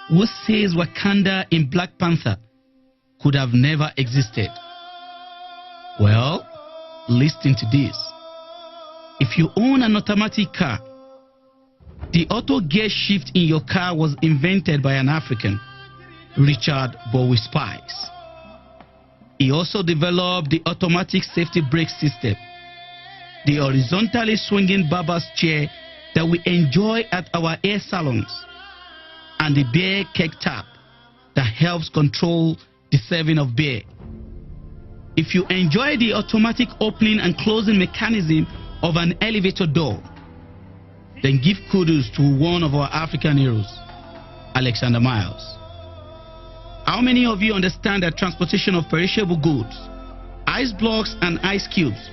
who says Wakanda in Black Panther could have never existed? Well, listen to this. If you own an automatic car, the auto gear shift in your car was invented by an African, Richard Bowie Spice. He also developed the automatic safety brake system, the horizontally swinging barber's chair that we enjoy at our hair salons, and the beer keg tap that helps control the serving of beer. If you enjoy the automatic opening and closing mechanism of an elevator door, then give kudos to one of our African heroes, Alexander Miles. How many of you understand that transportation of perishable goods, ice blocks and ice cubes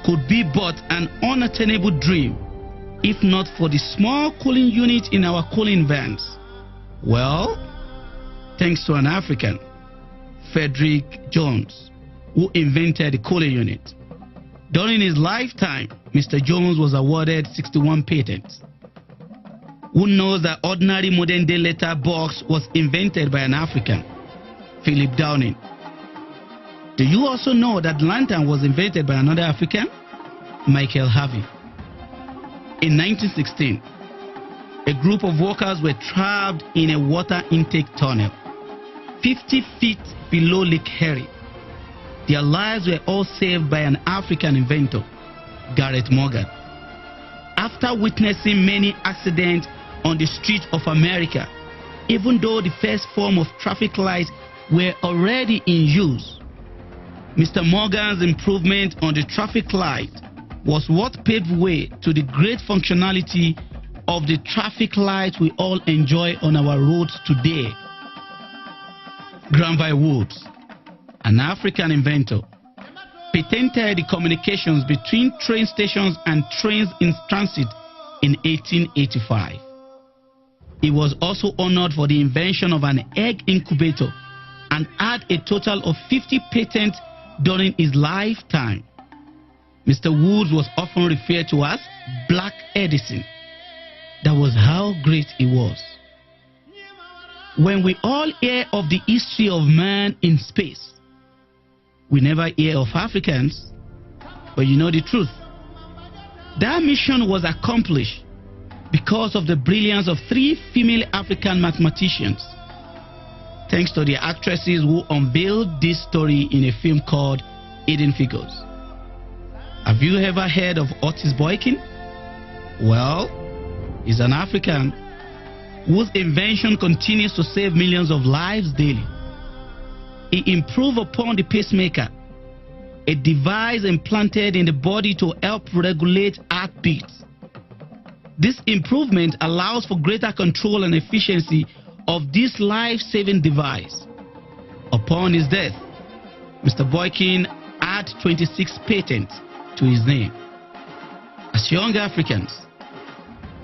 could be but an unattainable dream if not for the small cooling unit in our cooling vans? Well, thanks to an African, Frederick Jones, who invented the cooling unit. During his lifetime, Mr. Jones was awarded 61 patents. Who knows that ordinary modern-day letter box was invented by an African, Philip Downing? Do you also know that lantern was invented by another African, Michael Harvey? In 1916, a group of workers were trapped in a water intake tunnel 50 feet below Lake Erie. Their lives were all saved by an African inventor, Garrett Morgan. After witnessing many accidents on the streets of America, even though the first form of traffic lights were already in use, Mr. Morgan's improvement on the traffic light was what paved way to the great functionality of the traffic lights we all enjoy on our roads today. Granville Woods, an African inventor, patented the communications between train stations and trains in transit in 1885. He was also honored for the invention of an egg incubator and had a total of 50 patents during his lifetime. Mr. Woods was often referred to as Black Edison. That was how great he was. When we all hear of the history of man in space, we never hear of Africans, but you know the truth. That mission was accomplished because of the brilliance of 3 female African mathematicians, thanks to the actresses who unveiled this story in a film called Hidden Figures. Have you ever heard of Otis Boykin? Well, he's an African whose invention continues to save millions of lives daily. He improved upon the pacemaker, a device implanted in the body to help regulate heartbeats. This improvement allows for greater control and efficiency of this life-saving device. Upon his death, Mr. Boykin had 26 patents to his name. As young Africans,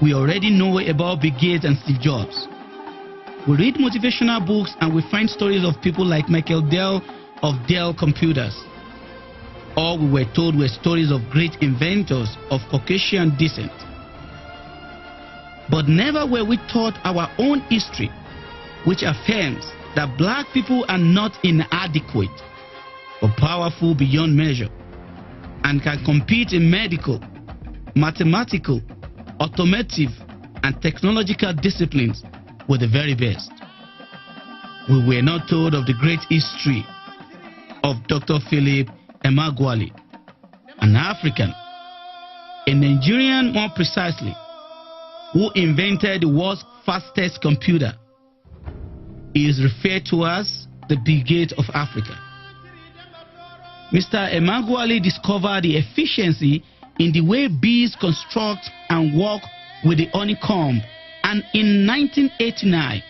we already know about Bill Gates and Steve Jobs. We read motivational books and we find stories of people like Michael Dell of Dell Computers. All we were told were stories of great inventors of Caucasian descent. But never were we taught our own history, which affirms that black people are not inadequate, but powerful beyond measure, and can compete in medical, mathematical, automotive, and technological disciplines with the very best. We were not told of the great history of Dr. Philip Emeagwali, an African, a Nigerian more precisely, who invented the world's fastest computer. He is referred to as the Bill Gates of Africa. Mr. Emeagwali discovered the efficiency in the way bees construct and work with the honeycomb, and in 1989,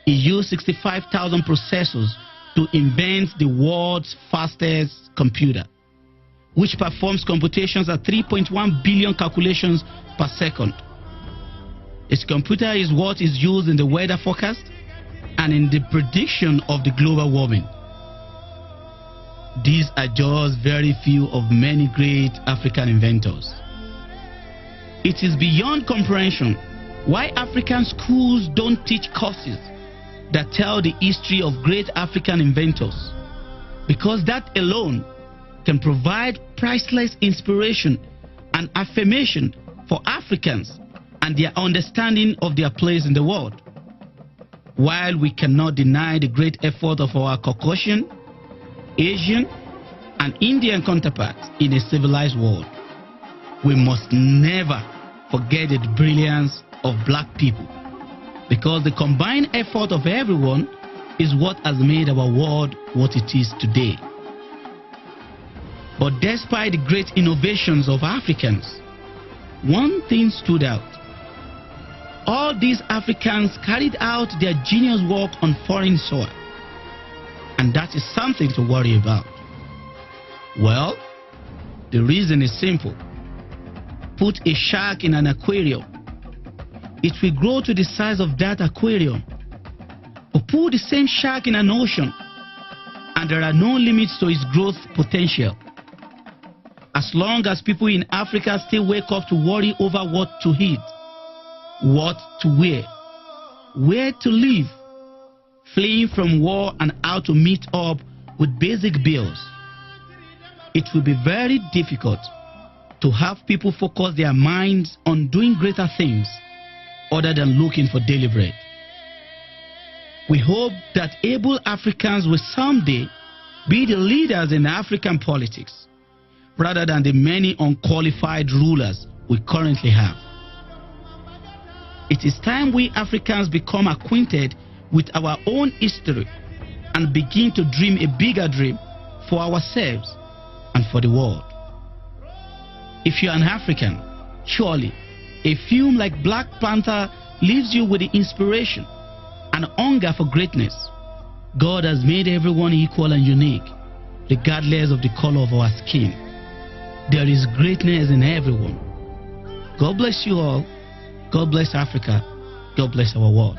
he used 65,000 processors to invent the world's fastest computer, which performs computations at 3.1 billion calculations per second. His computer is what is used in the weather forecast and in the prediction of the global warming. These are just very few of many great African inventors. It is beyond comprehension Why African schools don't teach courses that tell the history of great African inventors. Because that alone can provide priceless inspiration and affirmation for Africans and their understanding of their place in the world. While we cannot deny the great effort of our Caucasian, Asian, and Indian counterparts in a civilized world, we must never forget the brilliance of black people, because the combined effort of everyone is what has made our world what it is today. But despite the great innovations of Africans, one thing stood out. All these Africans carried out their genius work on foreign soil, and that is something to worry about. Well, the reason is simple. Put a shark in an aquarium. It will grow to the size of that aquarium. But put the same shark in an ocean, and there are no limits to its growth potential. As long as people in Africa still wake up to worry over what to eat, what to wear, where to live, fleeing from war and how to meet up with basic bills, it will be very difficult to have people focus their minds on doing greater things other than looking for daily bread. We hope that able Africans will someday be the leaders in African politics, rather than the many unqualified rulers we currently have. It is time we Africans become acquainted with our own history and begin to dream a bigger dream for ourselves and for the world. If you're an African, surely a film like Black Panther leaves you with the inspiration and hunger for greatness. God has made everyone equal and unique, regardless of the color of our skin. There is greatness in everyone. God bless you all. God bless Africa. God bless our world.